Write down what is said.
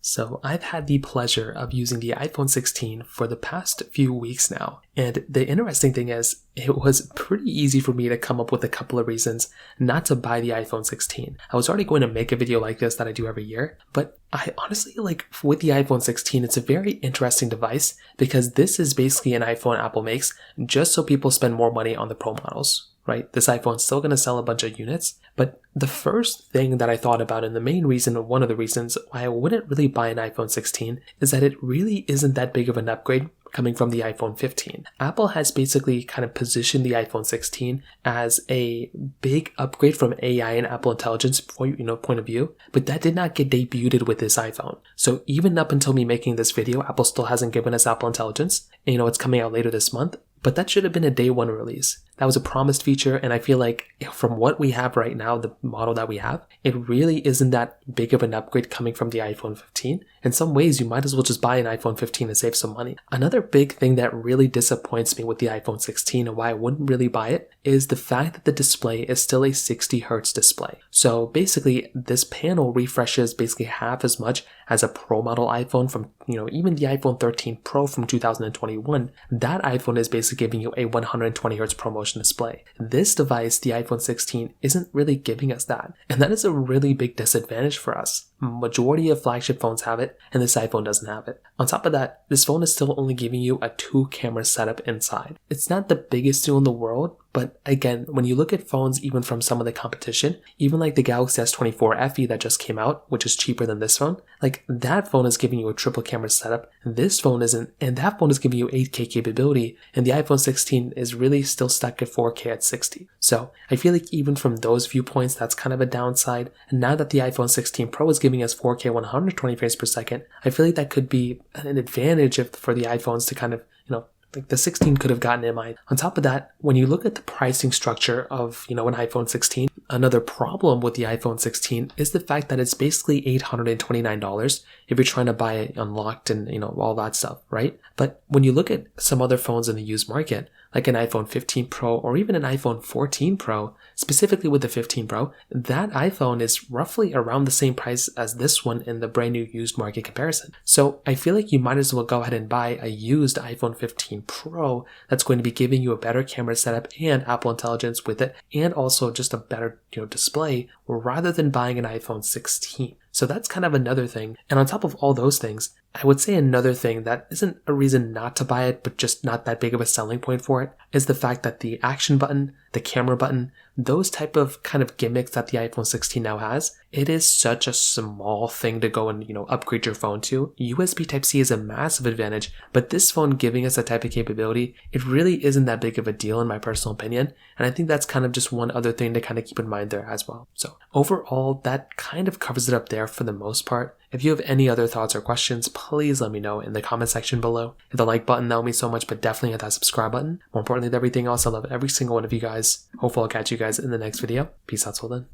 So I've had the pleasure of using the iPhone 16 for the past few weeks now. And the interesting thing is, it was pretty easy for me to come up with a couple of reasons not to buy the iPhone 16. I was already going to make a video like this that I do every year, but I honestly with the iPhone 16, it's a very interesting device because this is basically an iPhone Apple makes just so people spend more money on the Pro models. Right? This iPhone's still going to sell a bunch of units, but the first thing that I thought about, and the main reason, one of the reasons why I wouldn't really buy an iPhone 16, is that it really isn't that big of an upgrade coming from the iPhone 15. Apple has basically kind of positioned the iPhone 16 as a big upgrade from AI and Apple Intelligence point of view, but that did not get debuted with this iPhone. So even up until me making this video, Apple still hasn't given us Apple Intelligence. And, it's coming out later this month, but that should have been a day one release. That was a promised feature, and I feel like from what we have right now, the model that we have, it really isn't that big of an upgrade coming from the iPhone 15. In some ways, you might as well just buy an iPhone 15 and save some money. Another big thing that really disappoints me with the iPhone 16 and why I wouldn't really buy it is the fact that the display is still a 60 Hz display. So basically, this panel refreshes basically half as much as a Pro model iPhone from, even the iPhone 13 Pro from 2021. That iPhone is basically giving you a 120 Hz ProMotion display. This device, the iPhone 16, isn't really giving us that. And that is a really big disadvantage for us. Majority of flagship phones have it, and this iPhone doesn't have it. On top of that, this phone is still only giving you a 2-camera setup inside. It's not the biggest deal in the world, but again, when you look at phones even from some of the competition, even like the Galaxy S24 FE that just came out, which is cheaper than this phone, that phone is giving you a triple camera setup, this phone isn't, and that phone is giving you 8K capability, and the iPhone 16 is really still stuck at 4K at 60. So I feel like even from those viewpoints, that's kind of a downside. And now that the iPhone 16 Pro is giving us 4K 120 frames per second, I feel like that could be an advantage for the iPhones to kind of, the 16 could have gotten in mind. On top of that, when you look at the pricing structure of, an iPhone 16, another problem with the iPhone 16 is the fact that it's basically $829 if you're trying to buy it unlocked and, all that stuff, right? But when you look at some other phones in the used market, like an iPhone 15 Pro or even an iPhone 14 Pro, specifically with the 15 Pro, that iPhone is roughly around the same price as this one in the brand new used market comparison. So I feel like you might as well go ahead and buy a used iPhone 15 Pro that's going to be giving you a better camera setup and Apple Intelligence with it, and also just a better, display, rather than buying an iPhone 16. So that's kind of another thing. And on top of all those things, I would say another thing that isn't a reason not to buy it, but just not that big of a selling point for it, is the fact that the action button, the camera button, those type of kind of gimmicks that the iPhone 16 now has, it is such a small thing to go and, upgrade your phone to. USB Type-C is a massive advantage, but this phone giving us that type of capability, it really isn't that big of a deal in my personal opinion. And I think that's kind of just one other thing to kind of keep in mind there as well. So overall, that kind of covers it up there for the most part. If you have any other thoughts or questions, please let me know in the comment section below. Hit the like button, that would mean so much, but definitely hit that subscribe button. More importantly than everything else, I love every single one of you guys. Hopefully I'll catch you guys in the next video. Peace out till then.